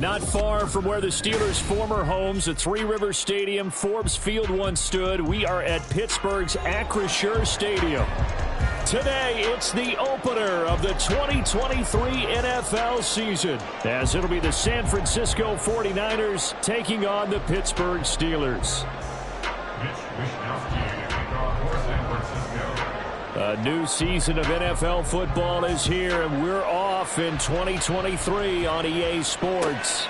Not far from where the Steelers' former homes at Three Rivers Stadium, Forbes Field once stood, we are at Pittsburgh's Acrisure Stadium. Today, it's the opener of the 2023 NFL season, as it'll be the San Francisco 49ers taking on the Pittsburgh Steelers. A new season of NFL football is here, and we're off in 2023 on EA Sports.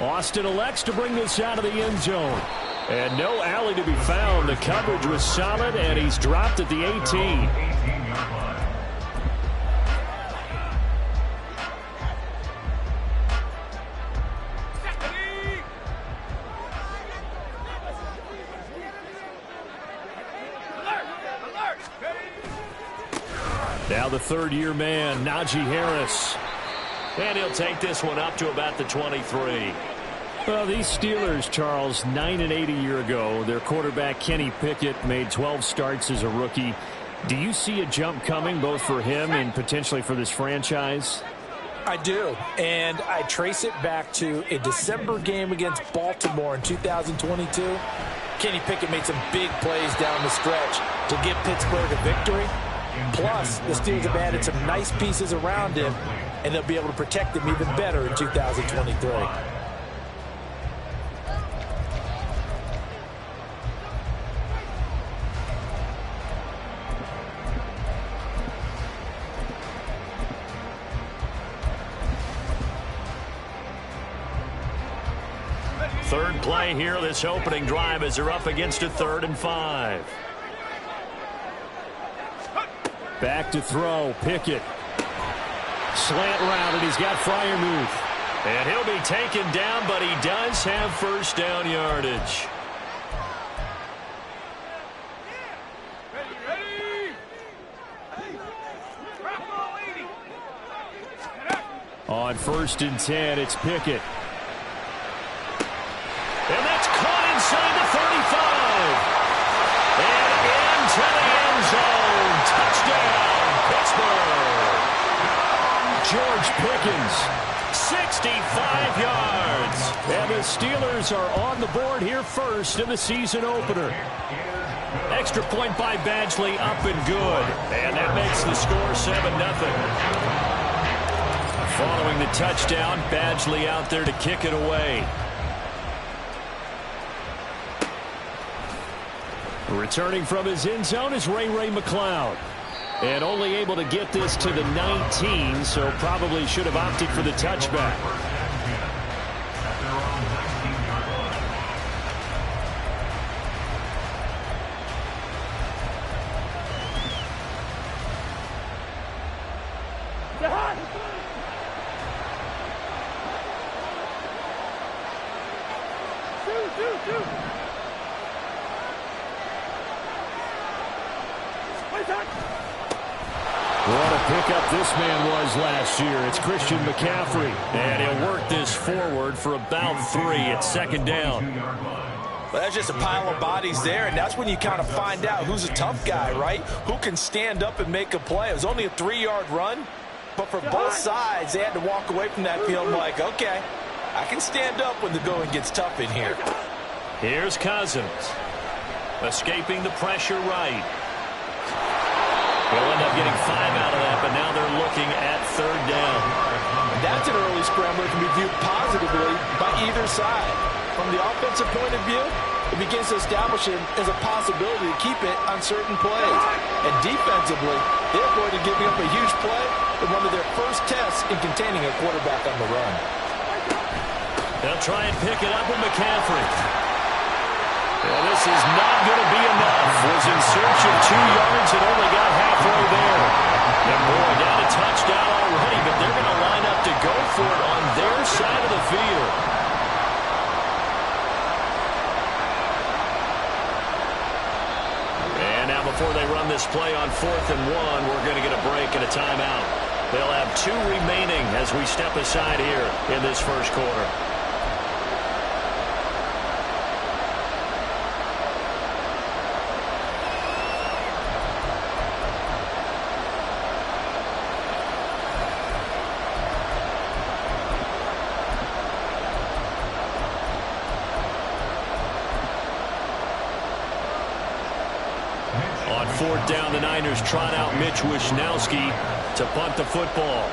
Austin elects to bring this out of the end zone. And no alley to be found. The coverage was solid, and he's dropped at the 18. Now the third-year man, Najee Harris. And he'll take this one up to about the 23. Well, these Steelers, Charles, 9-8 a year ago. Their quarterback, Kenny Pickett, made 12 starts as a rookie. Do you see a jump coming, both for him and potentially for this franchise? I do, and I trace it back to a December game against Baltimore in 2022. Kenny Pickett made some big plays down the stretch to give Pittsburgh a victory. Plus, the Steelers have added some nice pieces around him, and they'll be able to protect him even better in 2023. Third play here, this opening drive, as they're up against a 3rd and 5. Back to throw, Pickett. Slant route, and he's got Freiermuth. And he'll be taken down, but he does have first down yardage. On 1st and 10, it's Pickett. And that's caught inside the 35. And into the end zone. Touchdown, Pittsburgh. George Pickens. 65 yards. And the Steelers are on the board here first in the season opener. Extra point by Badgley, up and good. And that makes the score 7-0. Following the touchdown, Badgley out there to kick it away. Returning from his end zone is Ray McCloud. And only able to get this to the 19, so probably should have opted for the touchback. What a pickup this man was last year. It's Christian McCaffrey. And he'll work this forward for about 3 at 2nd down. Well, that's just a pile of bodies there, and that's when you kind of find out who's a tough guy, right? Who can stand up and make a play. It was only a 3-yard run, but for both sides, they had to walk away from that field like, okay, I can stand up when the going gets tough in here. Here's Cousins. Escaping the pressure right. They'll end up getting 5 out of that, but now they're looking at 3rd down. That's an early scrambler that can be viewed positively by either side. From the offensive point of view, it begins to establish him as a possibility to keep it on certain plays. And defensively, they avoided giving up a huge play in one of their first tests in containing a quarterback on the run. They'll try and pick it up with McCaffrey. Well, this is not going to be enough. Was in search of 2 yards and only got halfway there. And boy, got a touchdown already, but they're going to line up to go for it on their side of the field. And now before they run this play on 4th and 1, we're going to get a break and a timeout. They'll have 2 remaining as we step aside here in this first quarter. On fourth down, the Niners trot out Mitch Wishnowski to punt the football.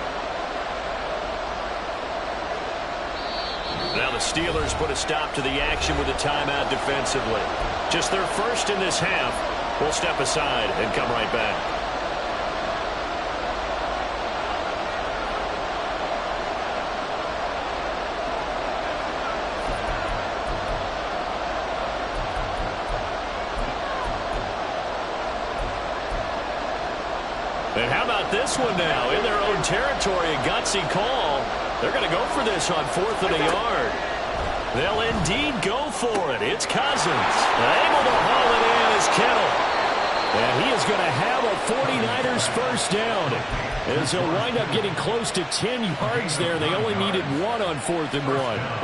Now the Steelers put a stop to the action with a timeout defensively. Just their first in this half. We'll step aside and come right back. And how about this one now? In their own territory, a gutsy call. They're going to go for this on 4th and a yard. They'll indeed go for it. It's Cousins. Able to haul it in is Kittle. And he is going to have a 49ers first down. As he'll wind up getting close to 10 yards there. They only needed 1 on 4th and 1.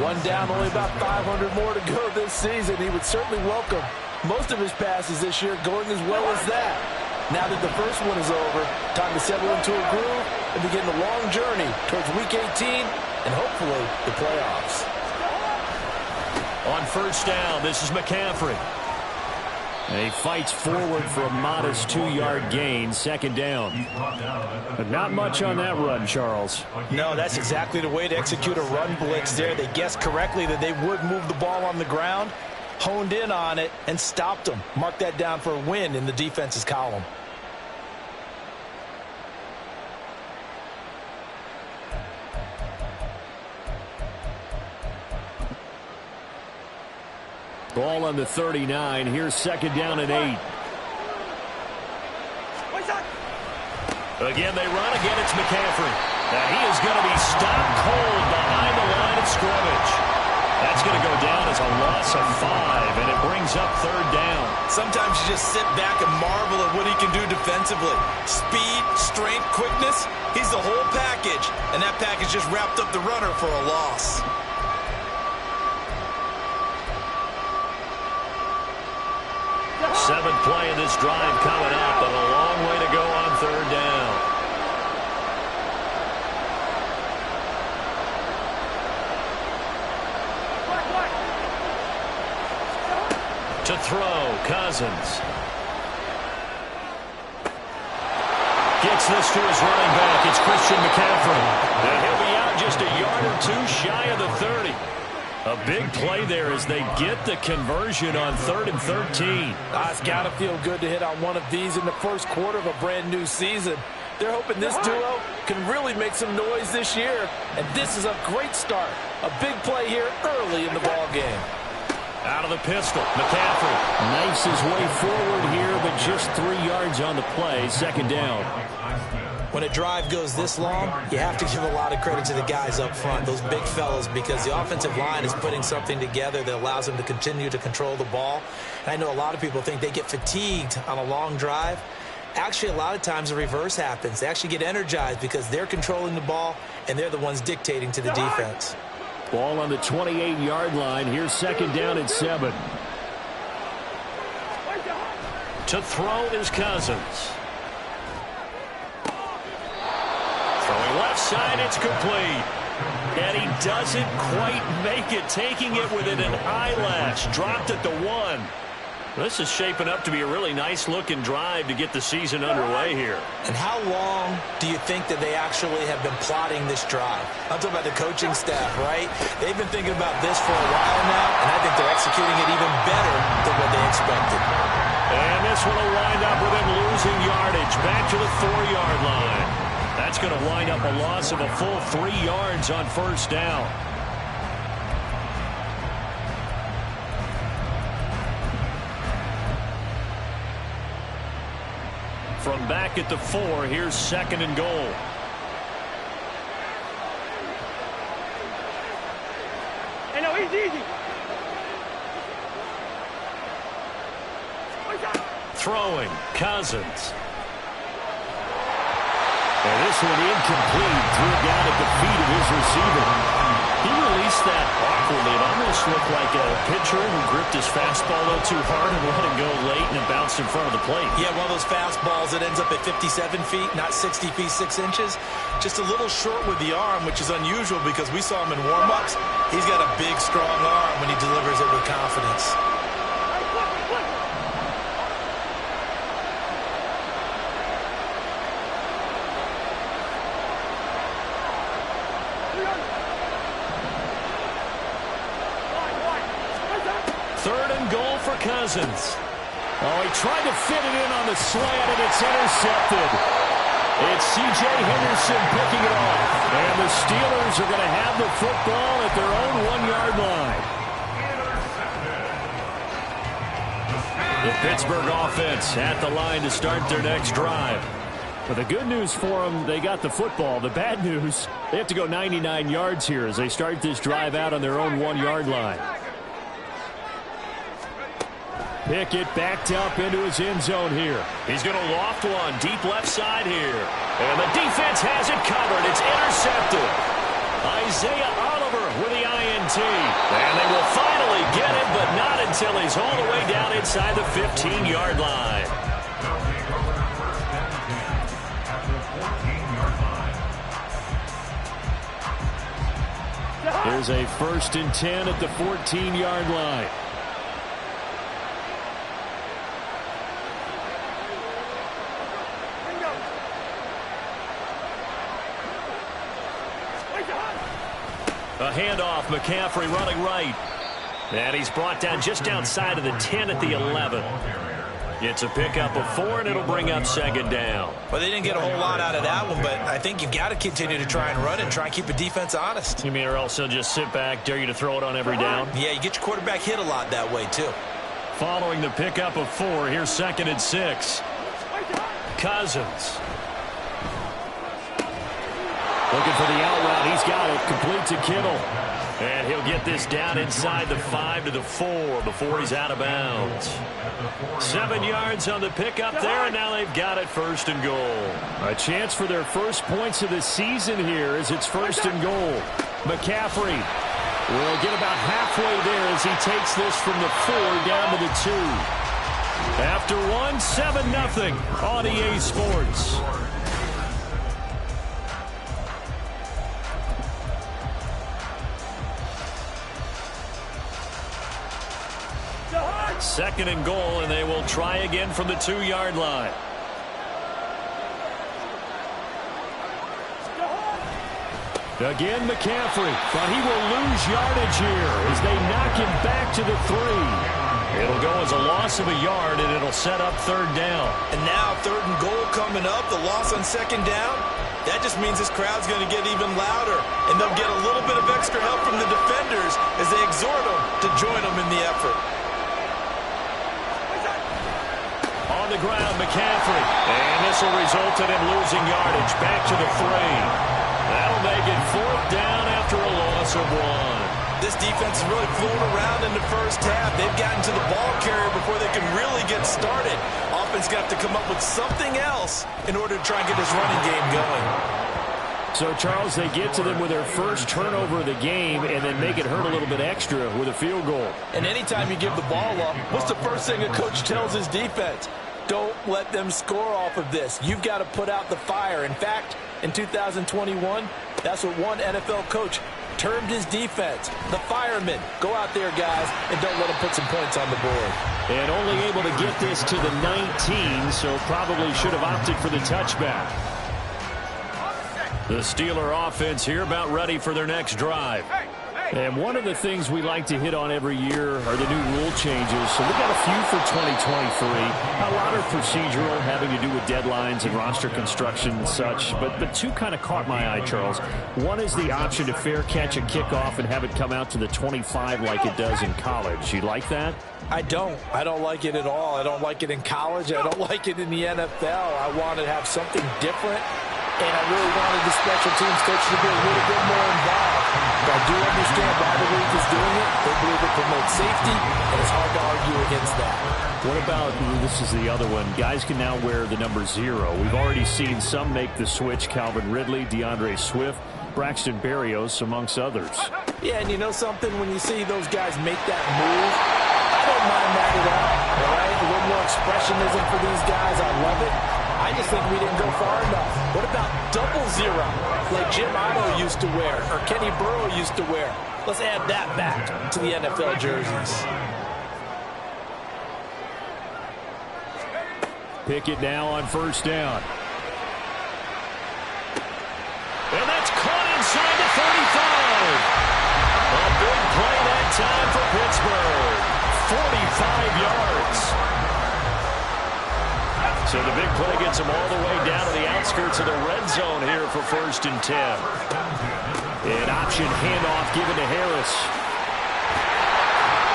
One down, only about 500 more to go this season. He would certainly welcome most of his passes this year going as well as that. Now that the first one is over, time to settle into a groove and begin the long journey towards Week 18 and hopefully the playoffs. On first down, this is McCaffrey. And he fights forward for a modest 2-yard gain, second down. But not much on that run, Charles. No, that's exactly the way to execute a run blitz there. They guessed correctly that they would move the ball on the ground, honed in on it, and stopped them. Mark that down for a win in the defense's column. Ball on the 39. Here's second down and 8. Again, they run. Again, it's McCaffrey. Now, he is going to be stopped cold behind the line of scrimmage. That's going to go down as a loss of 5, and it brings up third down. Sometimes you just sit back and marvel at what he can do defensively. Speed, strength, quickness. He's the whole package, and that package just wrapped up the runner for a loss. Seventh play of this drive coming up, but a long way to go on third down. To throw, Cousins. Gets this to his running back. It's Christian McCaffrey. And he'll be out just a yard or two shy of the 30. A big play there as they get the conversion on 3rd and 13. It's got to feel good to hit on one of these in the first quarter of a brand new season. They're hoping this duo can really make some noise this year. And this is a great start. A big play here early in the ball game. Out of the pistol, McCaffrey. Knifes his way forward here, but just 3 yards on the play, second down. When a drive goes this long, you have to give a lot of credit to the guys up front, those big fellas, because the offensive line is putting something together that allows them to continue to control the ball. And I know a lot of people think they get fatigued on a long drive. Actually, a lot of times the reverse happens. They actually get energized because they're controlling the ball, and they're the ones dictating to the defense. Ball on the 28-yard line. Here's second down and 7. To throw is Cousins. Throwing left side, it's complete. And he doesn't quite make it, taking it within an eyelash. Dropped at the 1. This is shaping up to be a really nice-looking drive to get the season underway here. And how long do you think that they actually have been plotting this drive? I'm talking about the coaching staff, right? They've been thinking about this for a while now, and I think they're executing it even better than what they expected. And this one will wind up with him losing yardage back to the 4-yard line. That's going to wind up a loss of a full 3 yards on first down. From back at the 4, here's second and goal. Hey, no, easy. Throwing, Cousins. And this one incomplete. Threw it down at the feet of his receiver. He released that awkwardly. It almost looked like a pitcher who gripped his fastball a little too hard and let it go late, and it bounced in front of the plate. Yeah, one of those fastballs that ends up at 57 feet, not 60 feet, 6 inches. Just a little short with the arm, which is unusual because we saw him in warm-ups. He's got a big, strong arm when he delivers it with confidence. 3rd and goal for Cousins. Oh, he tried to fit it in on the slant, and it's intercepted. It's C.J. Henderson picking it off. And the Steelers are going to have the football at their own 1-yard line. The Pittsburgh offense at the line to start their next drive. But the good news for them, they got the football. The bad news, they have to go 99 yards here as they start this drive out on their own 1-yard line. Pickett backed up into his end zone here. He's going to loft one deep left side here. And the defense has it covered. It's intercepted. Isaiah Oliver with the INT. And they will finally get him, but not until he's all the way down inside the 15-yard line. Here's a 1st and 10 at the 14-yard line. A handoff, McCaffrey running right. And he's brought down just outside of the 10 at the 11. It's a pickup of 4, and it'll bring up 2nd down. Well, they didn't get a whole lot out of that one, but I think you've got to continue to try and run and try and keep the defense honest. You mean or else he'll just sit back, dare you to throw it on every down? Yeah, you get your quarterback hit a lot that way, too. Following the pickup of 4, here's 2nd and 6. Cousins. Looking for the out route. He's got it. Complete to Kittle. And he'll get this down inside the 5 to the 4 before he's out of bounds. 7 yards on the pickup there, and now they've got it 1st and goal. A chance for their first points of the season here as it's 1st and goal. McCaffrey will get about halfway there as he takes this from the 4 down to the 2. After 1, 7-0 on EA Sports. Second and goal, and they will try again from the 2-yard line. Again, McCaffrey, but he will lose yardage here as they knock him back to the 3. It'll go as a loss of a yard, and it'll set up 3rd down. And now 3rd and goal coming up, the loss on 2nd down. That just means this crowd's going to get even louder, and they'll get a little bit of extra help from the defenders as they exhort them to join them in the effort. On the ground, McCaffrey. And this will result in him losing yardage back to the 3. That'll make it 4th down after a loss of 1. This defense is really fooling around in the first half. They've gotten to the ball carrier before they can really get started. Offense got to come up with something else in order to try and get this running game going. So, Charles, they get to them with their first turnover of the game and then make it hurt a little bit extra with a field goal. And anytime you give the ball up, what's the first thing a coach tells his defense? Don't let them score off of this. You've got to put out the fire. In fact, in 2021, that's what one NFL coach termed his defense. The firemen. Go out there, guys, and don't let them put some points on the board. And only able to get this to the 19, so probably should have opted for the touchback. The Steeler offense here about ready for their next drive. And one of the things we like to hit on every year are the new rule changes. So we've got a few for 2023. A lot are procedural, having to do with deadlines and roster construction and such. But two kind of caught my eye, Charles. One is the option to fair catch a kickoff and have it come out to the 25 like it does in college. You like that? I don't like it at all. I don't like it in college. I don't like it in the NFL. I want to have something different. And I really wanted the special teams coach to be a little bit more involved. But I do understand why the league is doing it. They believe it promotes safety, and it's hard to argue against that. What about, this is the other one, guys can now wear the number 0. We've already seen some make the switch, Calvin Ridley, DeAndre Swift, Braxton Berrios, amongst others. Yeah, and you know something? When you see those guys make that move, I don't mind that at all. All right? A little more expressionism for these guys. I love it. I just think we didn't go far enough. What about 00, like Jim Otto used to wear, or Kenny Burrow used to wear? Let's add that back to the NFL jerseys. Pickett now on first down. And that's caught inside the 35. A big play that time for Pittsburgh. So the big play gets him all the way down to the outskirts of the red zone here for 1st and 10. An option handoff given to Harris.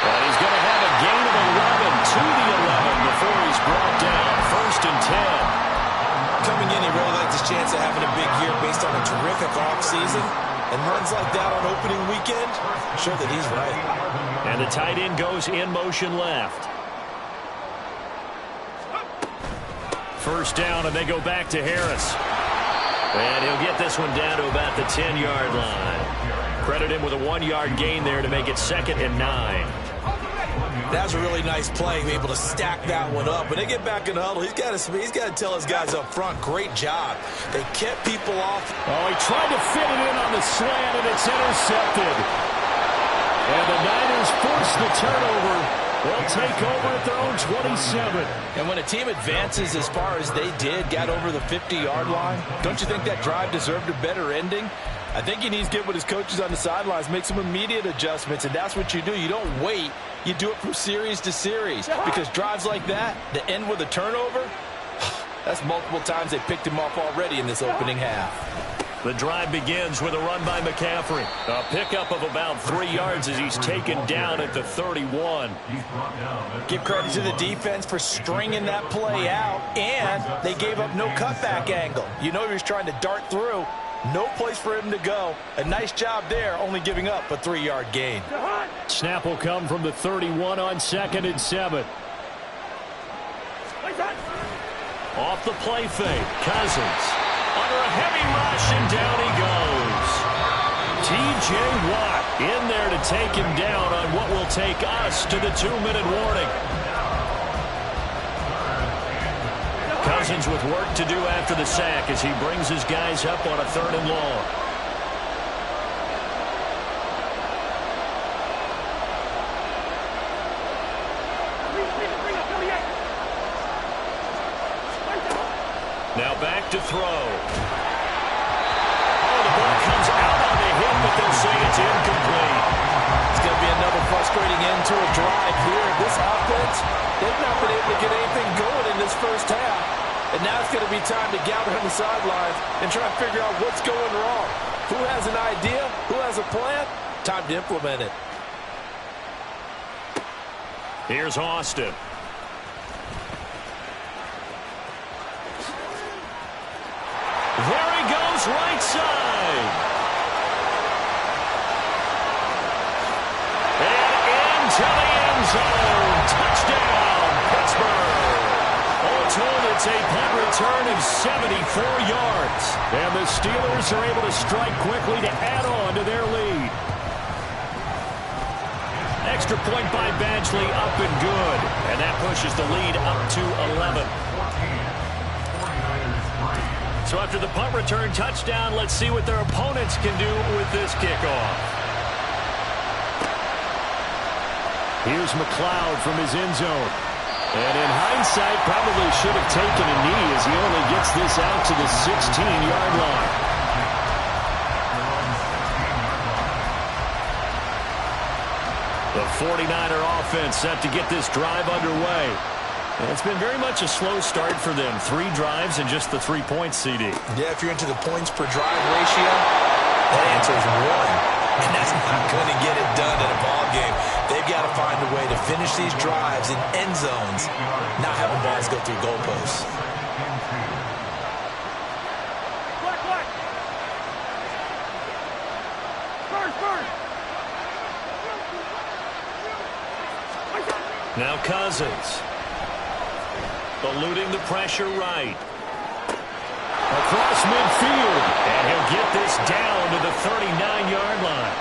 And he's going to have a gain of 11 to the 11 before he's brought down. 1st and 10. Coming in, he really liked his chance of having a big year based on a terrific offseason. And runs like that on opening weekend show that he's right. And the tight end goes in motion left. 1st down, and they go back to Harris. And he'll get this one down to about the 10-yard line. Credit him with a 1-yard gain there to make it 2nd and 9. That was a really nice play, able to stack that one up. When they get back in the huddle, he's got to tell his guys up front, great job. They kept people off. Oh, he tried to fit it in on the slant, and it's intercepted. And the Niners force the turnover. They'll take over at their own 27. And when a team advances as far as they did, got over the 50-yard line, don't you think that drive deserved a better ending? I think he needs to get with his coaches on the sidelines, make some immediate adjustments, and that's what you do. You don't wait. You do it from series to series, because drives like that, to end with a turnover, that's multiple times they picked him off already in this opening half. The drive begins with a run by McCaffrey. A pickup of about 3 yards as he's taken down at the 31. Give credit to the defense for stringing that play out, and they gave up no cutback angle. You know he was trying to dart through. No place for him to go. A nice job there, only giving up a 3-yard gain. Snap will come from the 31 on 2nd and 7. Off the play fake, Cousins. Under a heavy rush, and down he goes. T.J. Watt in there to take him down on what will take us to the 2-minute warning. Cousins with work to do after the sack as he brings his guys up on a 3rd and long. Now back to throw. Oh, the ball comes out on the hit, but they'll say it's incomplete. It's going to be another frustrating end to a drive here. This offense, they've not been able to get anything going in this first half. And now it's going to be time to gather on the sidelines and try to figure out what's going wrong. Who has an idea? Who has a plan? Time to implement it. Here's Austin. There he goes, right side. And into the end zone. Touchdown, Pittsburgh. All told, it's a punt return of 74 yards. And the Steelers are able to strike quickly to add on to their lead. Extra point by Badgley, up and good. And that pushes the lead up to 11. So after the punt return touchdown, let's see what their opponents can do with this kickoff. Here's McLeod from his end zone. And in hindsight, probably should have taken a knee as he only gets this out to the 16-yard line. The 49er offense set to get this drive underway. And it's been very much a slow start for them. 3 drives and just the 3 points, CD. Yeah, if you're into the points per drive ratio, that answer is 1. And that's not going to get it done in a ball game. They've got to find a way to finish these drives in end zones, not having balls go through goalposts. Now Cousins. Eluding the pressure right. Across midfield. And he'll get this down to the 39-yard line.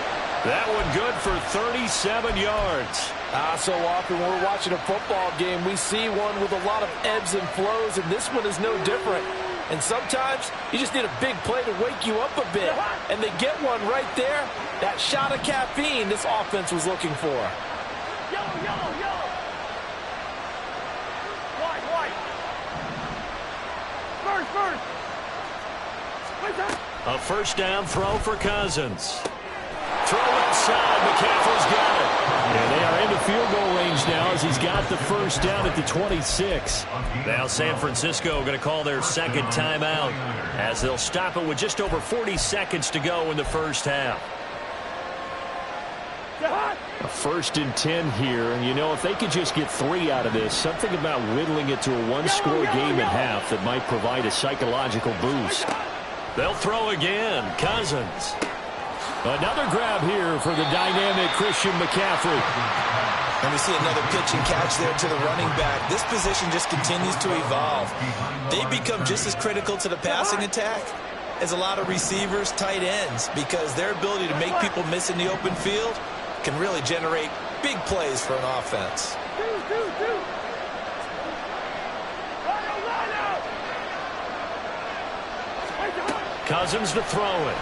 That one good for 37 yards. So often when we're watching a football game, we see one with a lot of ebbs and flows, and this one is no different. And sometimes you just need a big play to wake you up a bit. And they get one right there. That shot of caffeine this offense was looking for. Yo. A first down throw for Cousins. Throw outside. McCaffrey's got it. And they are into field goal range now as he's got got the first down at the 26. Now San Francisco going to call their second timeout as they'll stop it with just over 40 seconds to go in the first half. A 1st and 10 here, and you know, if they could just get 3 out of this, something about whittling it to a one-score game at half that might provide a psychological boost. They'll throw again. Cousins. Another grab here for the dynamic Christian McCaffrey. And we see another pitch and catch there to the running back. This position just continues to evolve. They become just as critical to the passing attack as a lot of receivers, tight ends, because their ability to make people miss in the open field can really generate big plays for an offense. Cousins to throw it.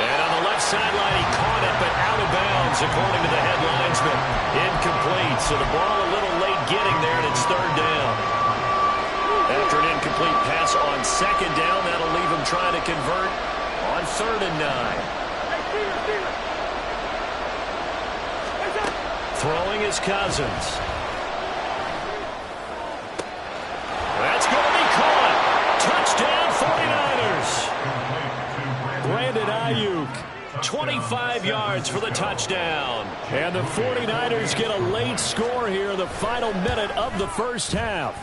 And on the left sideline, he caught it, but out of bounds, according to the head linesman. Incomplete, so the ball a little late getting there, and it's 3rd down. After an incomplete pass on 2nd down, that'll leave him trying to convert on 3rd and 9. Throwing is Cousins. That's going to be caught. Touchdown, 49ers. Brandon Ayuk. 25 yards for the touchdown. And the 49ers get a late score here in the final minute of the first half.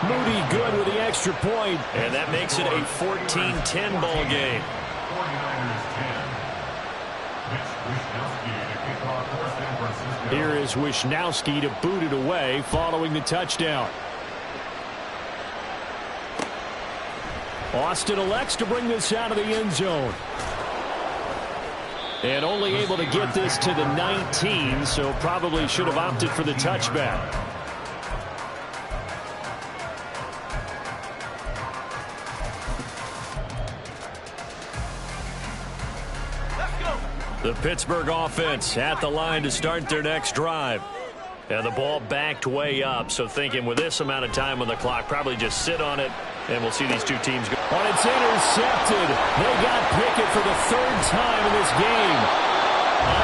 Moody good with the extra point. And that makes it a 14-10 ball game. Here is Wisnowski to boot it away following the touchdown. Austin elects to bring this out of the end zone. And only able to get this to the 19, so probably should have opted for the touchback. The Pittsburgh offense at the line to start their next drive. And the ball backed way up, so thinking with this amount of time on the clock, probably just sit on it, and we'll see these two teams go. And it's intercepted. They got Pickett for the 3rd time in this game.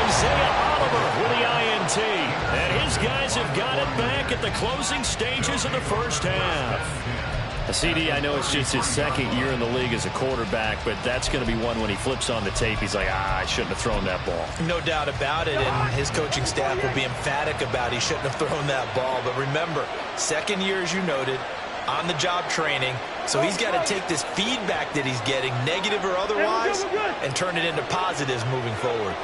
Isaiah Oliver with the INT. And his guys have got it back at the closing stages of the first half. CD, I know it's just his 2nd year in the league as a quarterback, but that's going to be one when he flips on the tape. He's like, I shouldn't have thrown that ball. No doubt about it, and his coaching staff will be emphatic about he shouldn't have thrown that ball. But remember, 2nd year, as you noted, on-the-job training, so he's got to take this feedback that he's getting, negative or otherwise, and turn it into positives moving forward.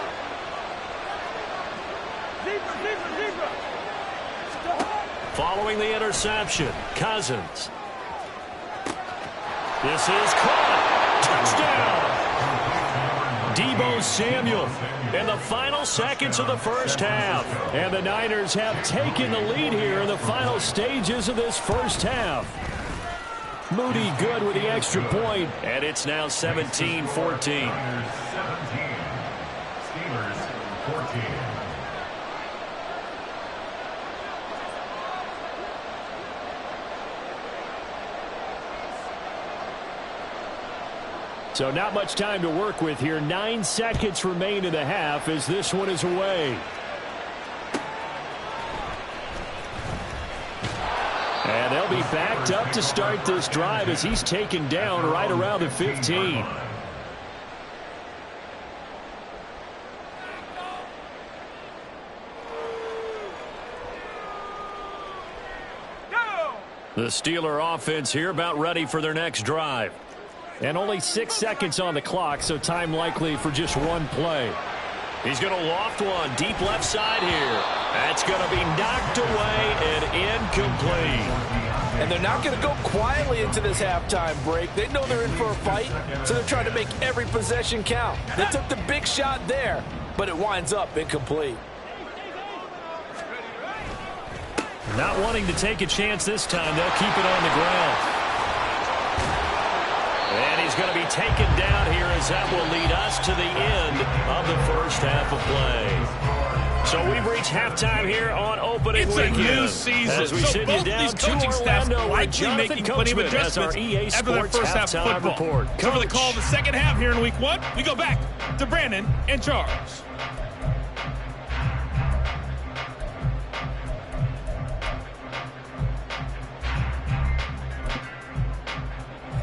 Following the interception, Cousins. This is caught. Touchdown. Deebo Samuel in the final seconds of the first half. And the Niners have taken the lead here in the final stages of this first half. Moody good with the extra point. And it's now 17-14. Steelers 14. So not much time to work with here. 9 seconds remain in the half as this one is away. And they'll be backed up to start this drive as he's taken down right around the 15. The Steeler offense here about ready for their next drive. And only 6 seconds on the clock, so time likely for just one play. He's going to loft one deep left side here. That's going to be knocked away and incomplete. And they're not going to go quietly into this halftime break. They know they're in for a fight, so they're trying to make every possession count. They took the big shot there, but it winds up incomplete. Not wanting to take a chance this time, they'll keep it on the ground. And he's going to be taken down here as that will lead us to the end of the first half of play. So we've reached halftime here on opening weekend. It's a new season, as we so send both you down these coaching staffs likely making plenty of adjustments after their first half of football. Report. Cover the call of the second half here in week 1. We go back to Brandon and Charles.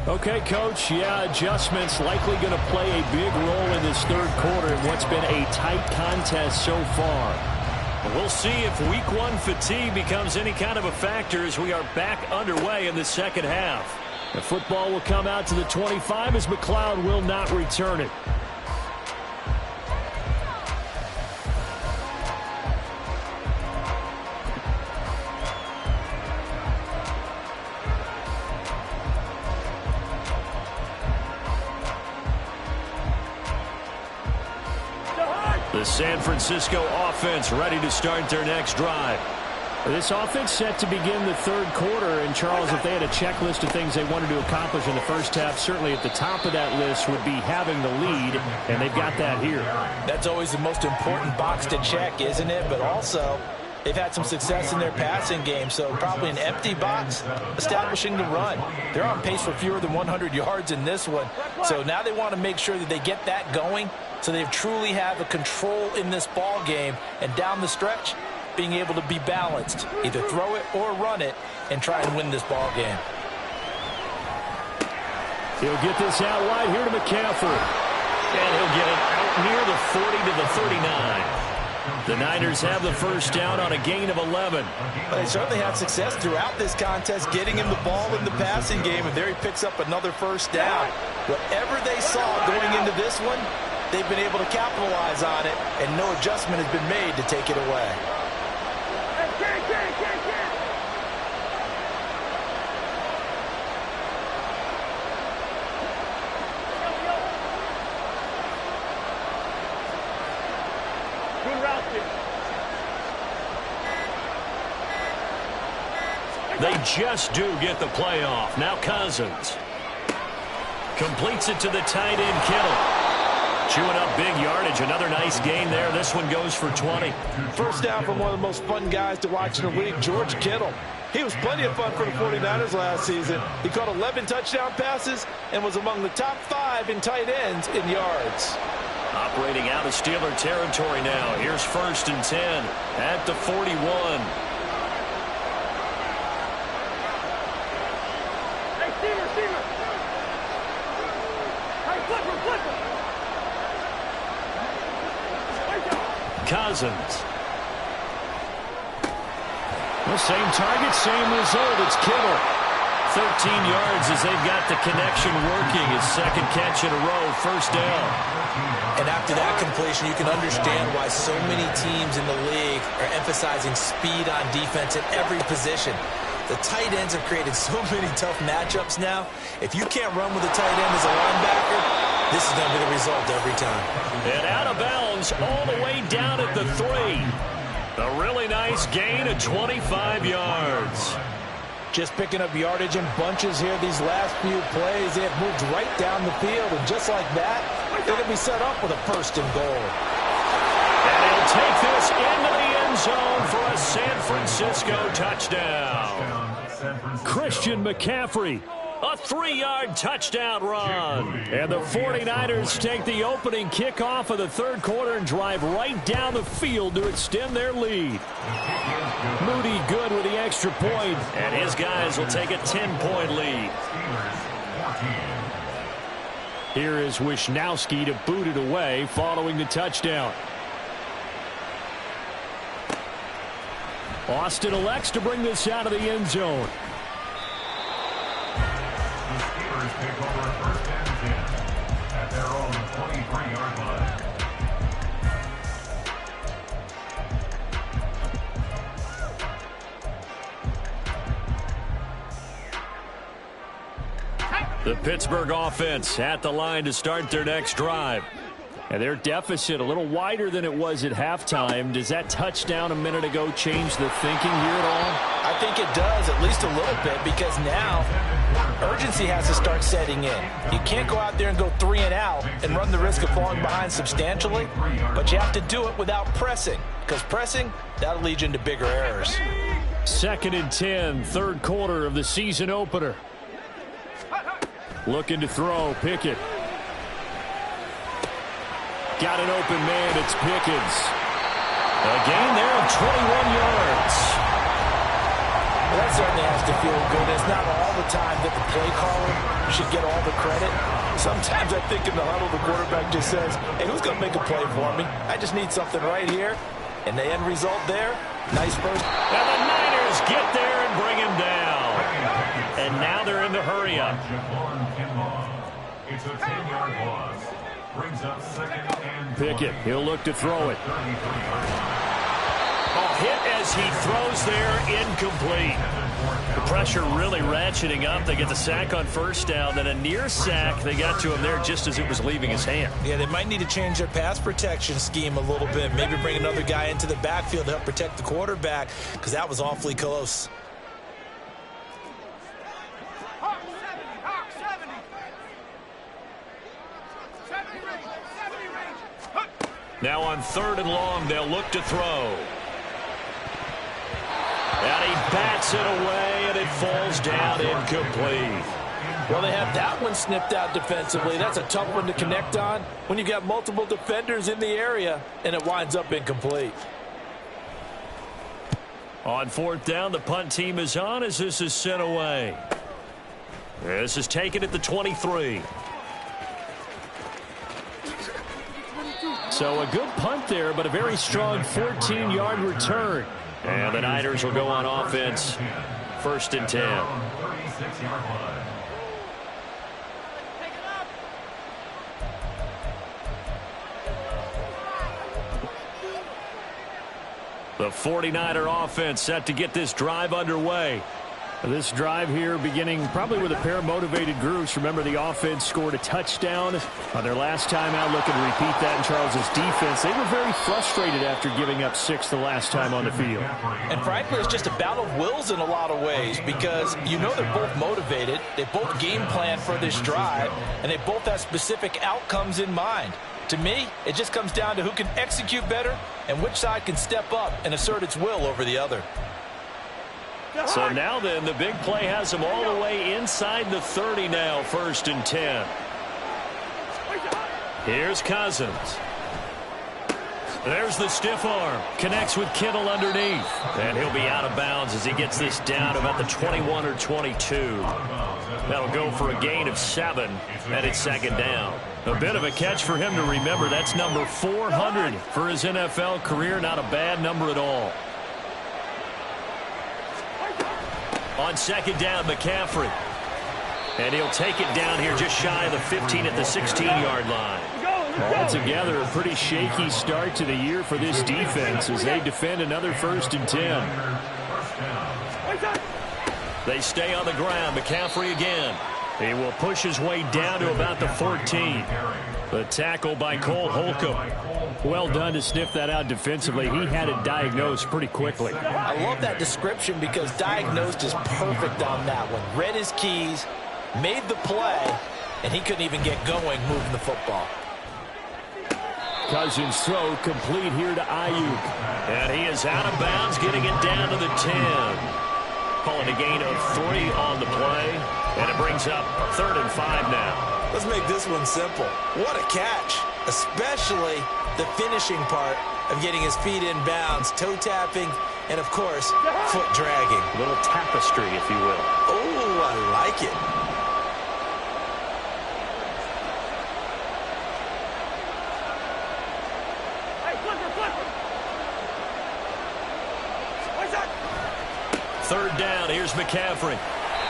Okay, Coach, yeah, adjustments likely going to play a big role in this third quarter in what's been a tight contest so far. We'll see if week one fatigue becomes any kind of a factor as we are back underway in the second half. The football will come out to the 25 as McLeod will not return it. The San Francisco offense ready to start their next drive. This offense set to begin the third quarter. And, Charles, if they had a checklist of things they wanted to accomplish in the first half, certainly at the top of that list would be having the lead, and they've got that here. That's always the most important box to check, isn't it? But also, they've had some success in their passing game, so probably an empty box establishing the run. They're on pace for fewer than 100 yards in this one. So now they want to make sure that they get that going so they truly have a control in this ball game, and down the stretch, being able to be balanced, either throw it or run it, and try and win this ball game. He'll get this out wide here to McCaffrey. And he'll get it out near the 40 to the 39. The Niners have the first down on a gain of 11. They certainly had success throughout this contest, getting him the ball in the passing game, and there he picks up another first down. Whatever they saw going into this one, they've been able to capitalize on it, and no adjustment has been made to take it away. They just do get the playoff. Now Cousins completes it to the tight end, Kittle. Chewing up big yardage. Another nice gain there. This one goes for 20. First down from one of the most fun guys to watch in the league, George Kittle. He was plenty of fun for the 49ers last season. He caught 11 touchdown passes and was among the top 5 in tight ends in yards. Operating out of Steeler territory now. Here's 1st and 10 at the 41. Cousins. The same target, same result. It's Kittle. 13 yards as they've got the connection working. His second catch in a row, first down. And after that completion, you can understand why so many teams in the league are emphasizing speed on defense at every position. The tight ends have created so many tough matchups now. If you can't run with a tight end as a linebacker, this is going to be the result every time. And out of bounds all the way down at the 3. A really nice gain of 25 yards. Just picking up yardage in bunches here these last few plays. They have moved right down the field, and just like that, they're going to be set up with a 1st and goal. And he'll take this into the end zone for a San Francisco touchdown. Christian McCaffrey. A 3-yard touchdown run. And the 49ers take the opening kickoff of the third quarter and drive right down the field to extend their lead. Moody good with the extra point. And his guys will take a 10-point lead. Here is Wisnowski to boot it away following the touchdown. Austin elects to bring this out of the end zone. Take over 1st and 10 at their own 23-yard line. The Pittsburgh offense at the line to start their next drive. And their deficit a little wider than it was at halftime. Does that touchdown a minute ago change the thinking here at all? I think it does, at least a little bit, because now urgency has to start setting in. You can't go out there and go 3 and out and run the risk of falling behind substantially, but you have to do it without pressing, because pressing, that'll lead you into bigger errors. 2nd and 10, third quarter of the season opener. Looking to throw, Pickett. Got an open man, it's Pickens. A gain there of 21 yards. Well, that certainly has to feel good. It's not all the time that the play caller should get all the credit. Sometimes I think in the huddle, the quarterback just says, hey, who's going to make a play for me? I just need something right here. And the end result there, nice first. And the Niners get there and bring him down. And now they're in the hurry up. It's a 10-yard loss. Brings up second and Pickett, he'll look to throw it. Hit as he throws there, incomplete. The pressure really ratcheting up. They get the sack on first down, then a near sack. They got to him there just as it was leaving his hand. Yeah, they might need to change their pass protection scheme a little bit. Maybe bring another guy into the backfield to help protect the quarterback, because that was awfully close. Now on 3rd and long, they'll look to throw. And he bats it away, and it falls down incomplete. Well, they have that one snipped out defensively. That's a tough one to connect on when you've got multiple defenders in the area, and it winds up incomplete. On 4th down, the punt team is on as this is sent away. This is taken at the 23. So a good punt there, but a very strong 14-yard return. And the Niners will go on offense. 1st and 10. The 49er offense set to get this drive underway. This drive here beginning probably with a pair of motivated groups. Remember, the offense scored a touchdown on their last time out, looking to repeat that in Charles's defense. They were very frustrated after giving up 6 the last time on the field. And frankly, it's just a battle of wills in a lot of ways, because you know they're both motivated. They both game plan for this drive, and they both have specific outcomes in mind. To me, it just comes down to who can execute better and which side can step up and assert its will over the other. So now then, the big play has them all the way inside the 30 now, 1st and 10. Here's Cousins. There's the stiff arm. Connects with Kittle underneath. And he'll be out of bounds as he gets this down to about the 21 or 22. That'll go for a gain of 7, and it's 2nd down. A bit of a catch for him to remember. That's number 400 for his NFL career. Not a bad number at all. On 2nd down, McCaffrey. And he'll take it down here just shy of the 15 at the 16-yard line. Altogether, a pretty shaky start to the year for this defense as they defend another 1st and 10. They stay on the ground. McCaffrey again. He will push his way down to about the 14. The tackle by Cole Holcomb. Well done to sniff that out defensively. He had it diagnosed pretty quickly. I love that description because diagnosed is perfect on that one. Read his keys, made the play, and he couldn't even get going moving the football. Cousins throw complete here to Ayuk. And he is out of bounds, getting it down to the 10. Calling a gain of 3 on the play. And it brings up 3rd and 5 now. Let's make this one simple. What a catch, especially the finishing part of getting his feet in bounds, toe tapping, and of course, foot dragging. A little tapestry, if you will. Oh, I like it. Third down, here's McCaffrey.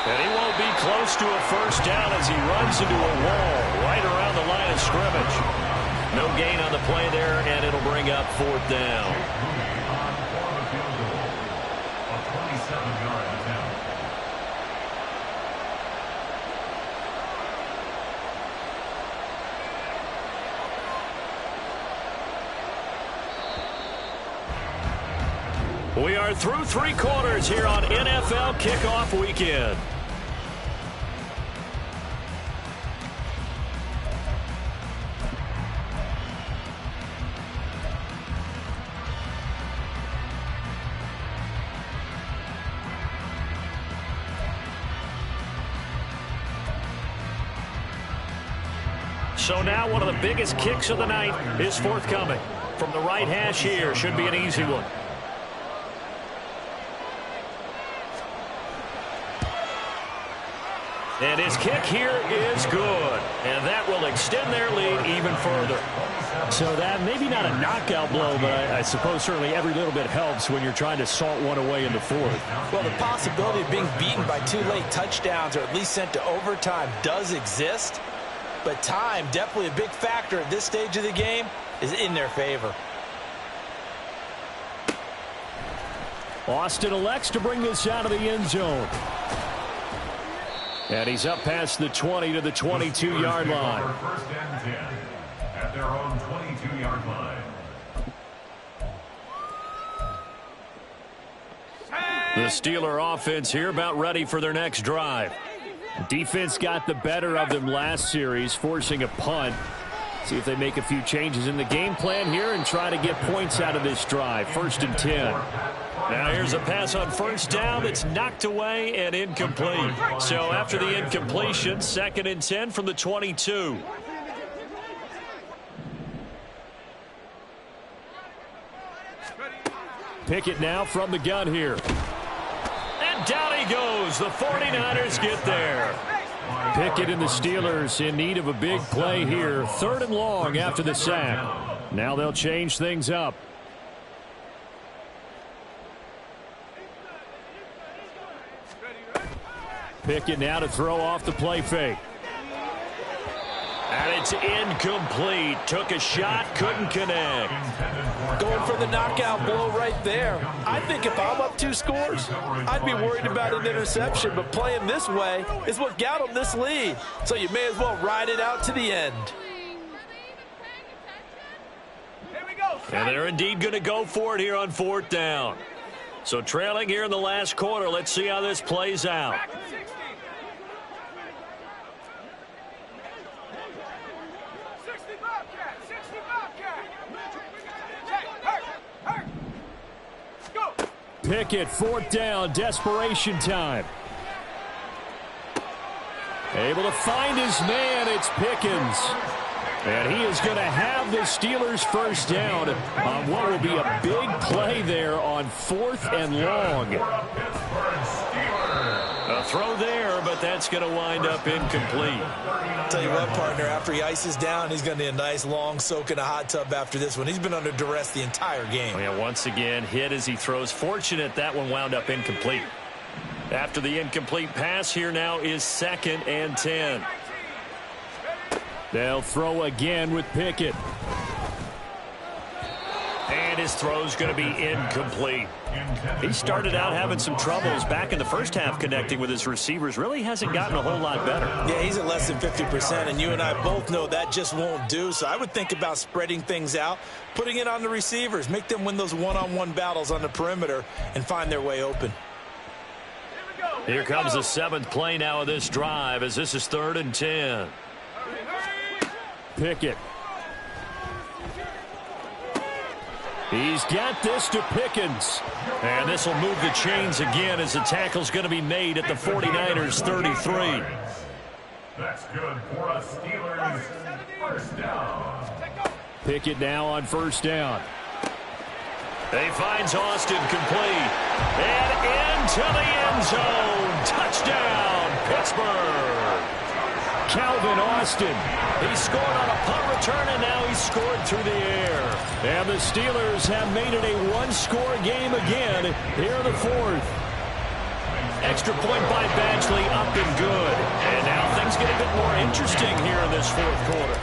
And he won't be close to a first down as he runs into a wall right around the line of scrimmage. No gain on the play there, and it'll bring up 4th down. We are through 3 quarters here on NFL Kickoff Weekend. So now one of the biggest kicks of the night is forthcoming. From the right hash here, should be an easy one. And his kick here is good. And that will extend their lead even further. So that maybe not a knockout blow, but I suppose certainly every little bit helps when you're trying to salt one away in the fourth. Well, the possibility of being beaten by 2 late touchdowns or at least sent to overtime does exist. But time, definitely a big factor at this stage of the game, is in their favor. Austin elects to bring this out of the end zone. And he's up past the 20 to the 22-yard line. First and 10 at their own 22-yard line. The Steeler offense here about ready for their next drive. Defense got the better of them last series, forcing a punt. See if they make a few changes in the game plan here and try to get points out of this drive. First and 10. Now here's a pass on first down that's knocked away and incomplete. So after the incompletion, 2nd and 10 from the 22. Pickett now from the gun here. And down he goes. The 49ers get there. Pickett and the Steelers in need of a big play here. 3rd and long after the sack. Now they'll change things up. Pickett now to throw off the play fake. And it's incomplete. Took a shot, couldn't connect. Going for the knockout blow right there. I think if I'm up 2 scores, I'd be worried about an interception, but playing this way is what got them this lead. So you may as well ride it out to the end. And they're indeed going to go for it here on 4th down. So trailing here in the last quarter, let's see how this plays out. Pickett, 4th down, desperation time. Able to find his man, it's Pickens. And he is going to have the Steelers first down on what will be a big play there on 4th and long. A throw there, but that's going to wind up incomplete. Tell you what, partner, after he ices down, he's going to need a nice long soak in a hot tub after this one. He's been under duress the entire game. Oh, yeah, once again, hit as he throws. Fortunate that one wound up incomplete. After the incomplete pass, here now is 2nd and 10. They'll throw again with Pickett. And his throw's going to be incomplete. He started out having some troubles back in the first half connecting with his receivers. Really hasn't gotten a whole lot better. Yeah, he's at less than 50%, and you and I both know that just won't do. So I would think about spreading things out, putting it on the receivers, make them win those one-on-one battles on the perimeter, and find their way open. Here comes the 7th play now of this drive as this is 3rd and 10. Pickett. He's got this to Pickens. And this will move the chains again as the tackle's going to be made at the 49ers 33. That's good for a Steelers first down. Pickett now on 1st down. He finds Austin complete. And into the end zone. Touchdown, Pittsburgh. Calvin Austin. He scored on a punt return, and now he's scored through the air. And the Steelers have made it a 1-score game again here in the 4th. Extra point by Badgley, up and good. And now things get a bit more interesting here in this 4th quarter.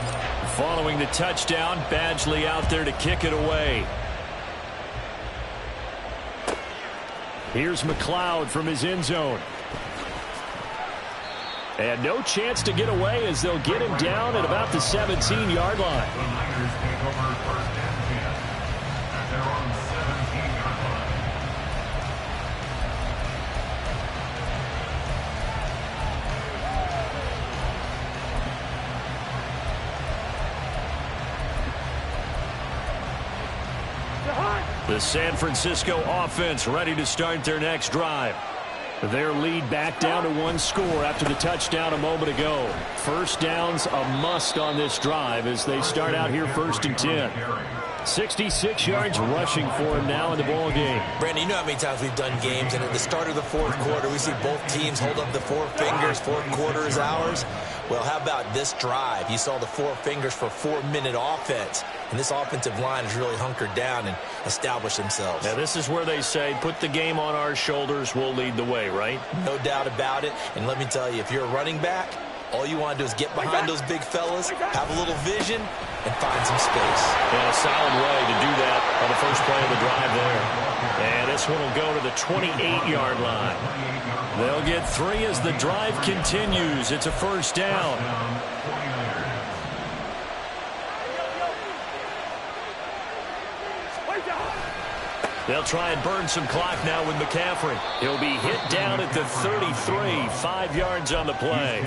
Following the touchdown, Badgley out there to kick it away. Here's McLeod from his end zone. And no chance to get away as they'll get him down at about the 17-yard line. The Niners take over 1st and 10 at their own 17-yard line. The San Francisco offense ready to start their next drive. Their lead back down to 1 score after the touchdown a moment ago. First down's a must on this drive as they start out here 1st and 10. 66 yards rushing for him now in the ball game. Brandon, you know how many times we've done games, and at the start of the fourth quarter, we see both teams hold up the four fingers, fourth quarter is ours. Well, how about this drive? You saw the four fingers for 4-minute offense, and this offensive line has really hunkered down and established themselves. Now, this is where they say, put the game on our shoulders, we'll lead the way, right? No doubt about it, and let me tell you, if you're a running back, all you want to do is get behind those big fellas, have a little vision, and find some space. And a solid way to do that on the first play of the drive there. And this one will go to the 28-yard line. They'll get 3 as the drive continues. It's a first down. They'll try and burn some clock now with McCaffrey. He'll be hit down at the 33, 5 yards on the play.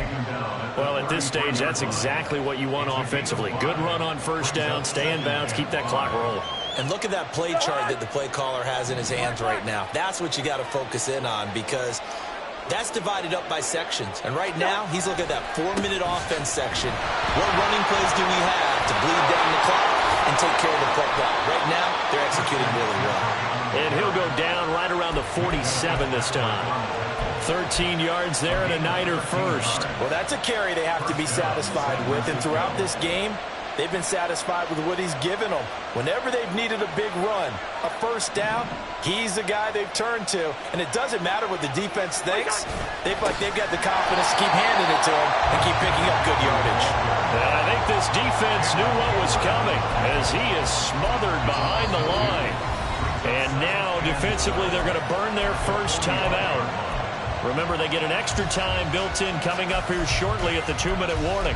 Well, at this stage, that's exactly what you want offensively. Good run on first down, stay in bounds, keep that clock rolling. And look at that play chart that the play caller has in his hands right now. That's what you got to focus in on, because that's divided up by sections. And right now, he's looking at that 4-minute offense section. What running plays do we have to bleed down the clock and take care of the football? Right now, they're executing really well. And he'll go down right around the 47 this time. 13 yards there and a Niner first. Well, that's a carry they have to be satisfied with. And throughout this game, they've been satisfied with what he's given them. Whenever they've needed a big run, a first down, he's the guy they've turned to. And it doesn't matter what the defense thinks. They've got the confidence to keep handing it to him and keep picking up good yardage. And I think this defense knew what was coming as he is smothered behind the line. And now, defensively, they're going to burn their first time out. Remember, they get an extra time built in coming up here shortly at the 2-minute warning.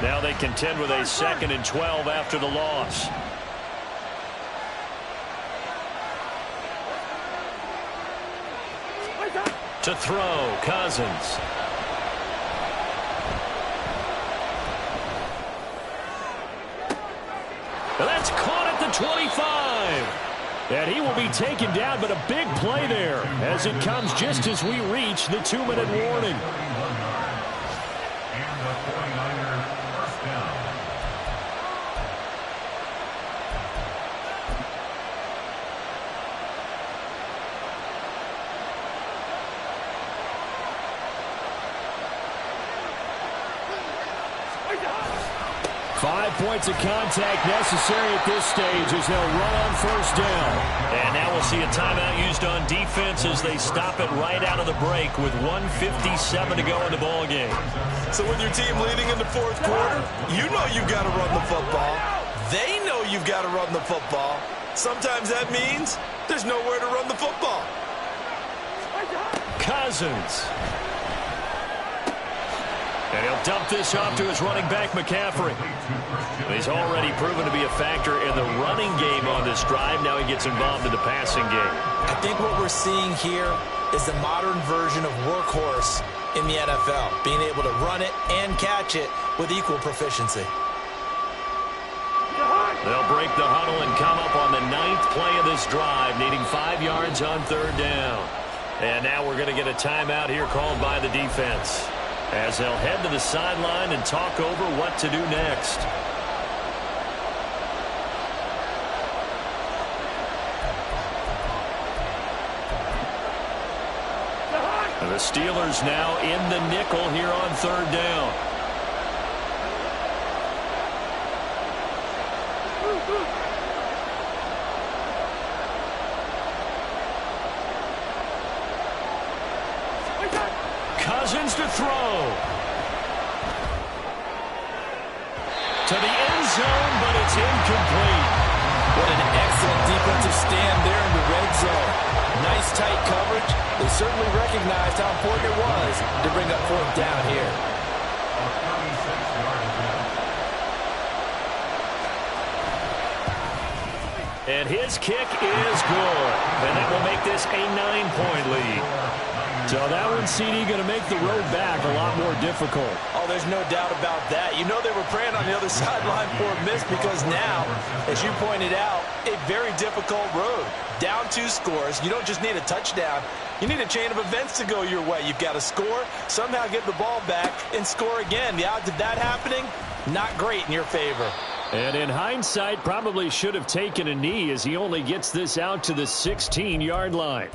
Now they contend with a 2nd and 12 after the loss. To throw, Cousins. That's caught at the 25. And he will be taken down, but a big play there as it comes just as we reach the 2-minute warning. And the 49ers first down. Five points of contact necessary at this stage as they'll run on first down. And now we'll see a timeout used on defense as they stop it right out of the break with 1:57 to go in the ball game. So with your team leading in the fourth quarter, you know you've got to run the football. They know you've got to run the football. Sometimes that means there's nowhere to run the football. Cousins. And he'll dump this off to his running back, McCaffrey. He's already proven to be a factor in the running game on this drive. Now he gets involved in the passing game. I think what we're seeing here is the modern version of workhorse in the NFL, being able to run it and catch it with equal proficiency. They'll break the huddle and come up on the 9th play of this drive, needing 5 yards on 3rd down. And now we're going to get a timeout here called by the defense, as they'll head to the sideline and talk over what to do next. And the Steelers now in the nickel here on 3rd down. Cousins to throw. To the end zone, but it's incomplete. What an excellent defensive stand there in the red zone. Nice tight coverage. They certainly recognized how important it was to bring up 4th down here. And his kick is good. And that will make this a 9-point lead. So that one, CD, going to make the road back a lot more difficult. Oh, there's no doubt about that. You know they were praying on the other sideline for a miss because now, as you pointed out, a very difficult road. Down 2 scores. You don't just need a touchdown. You need a chain of events to go your way. You've got to score, somehow get the ball back, and score again. The odds of that happening, not great in your favor. And in hindsight, probably should have taken a knee as he only gets this out to the 16-yard line.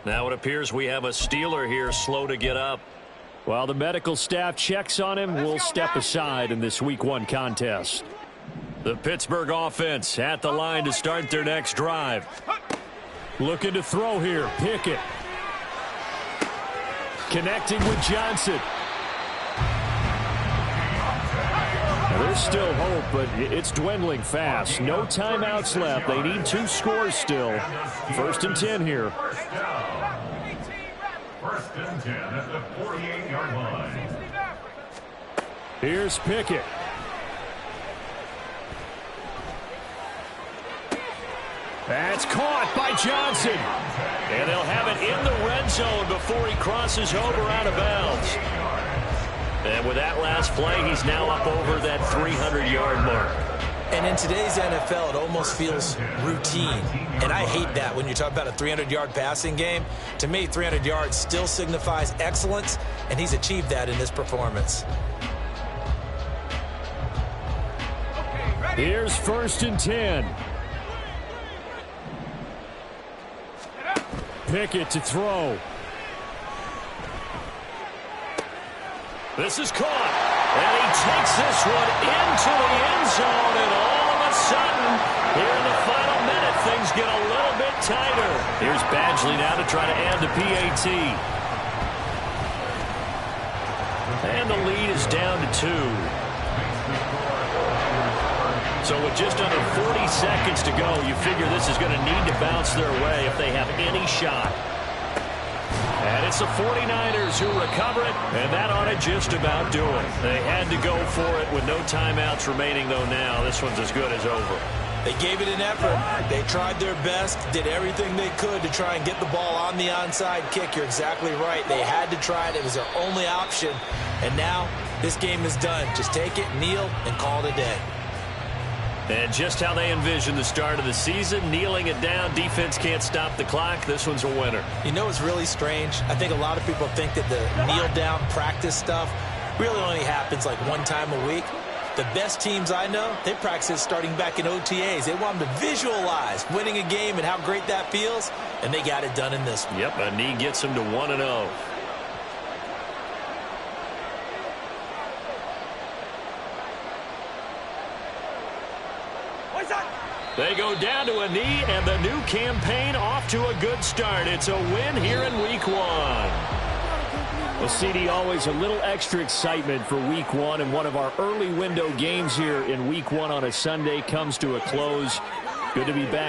Now it appears we have a Steeler here slow to get up. While the medical staff checks on him, we'll step aside in this Week 1 contest. The Pittsburgh offense at the line to start their next drive. Looking to throw here. Pickett. Connecting with Johnson. There's still hope, but it's dwindling fast. No timeouts left. They need 2 scores still. 1st and 10 here. First and 10 at the 48-yard line. Here's Pickett. That's caught by Johnson. And they'll have it in the red zone before he crosses over out of bounds. And with that last play, he's now up over that 300-yard mark. And in today's NFL, it almost feels routine. And I hate that when you talk about a 300-yard passing game. To me, 300 yards still signifies excellence, and he's achieved that in this performance. Here's 1st and 10. Pickett to throw. This is caught. And he takes this one into the end zone. And all of a sudden, here in the final minute, things get a little bit tighter. Here's Badgley now to try to add the PAT. And the lead is down to 2. So with just under 40 seconds to go, you figure this is going to need to bounce their way if they have any shot. And it's the 49ers who recover it, and that ought to just about do it. They had to go for it with no timeouts remaining, though now. This one's as good as over. They gave it an effort. They tried their best, did everything they could to try and get the ball on the onside kick. You're exactly right. They had to try it. It was their only option. And now this game is done. Just take it, kneel, and call it a day. And just how they envisioned the start of the season, kneeling it down, defense can't stop the clock. This one's a winner. You know, it's really strange. I think a lot of people think that the kneel-down practice stuff really only happens like 1 time a week. The best teams I know, they practice it starting back in OTAs. They want them to visualize winning a game and how great that feels, and they got it done in this one. Yep, a knee gets them to 1-0. They go down to a knee, and the new campaign off to a good start. It's a win here in Week 1. Well, CD, always a little extra excitement for Week 1, and one of our early window games here in Week 1 on a Sunday comes to a close. Good to be back.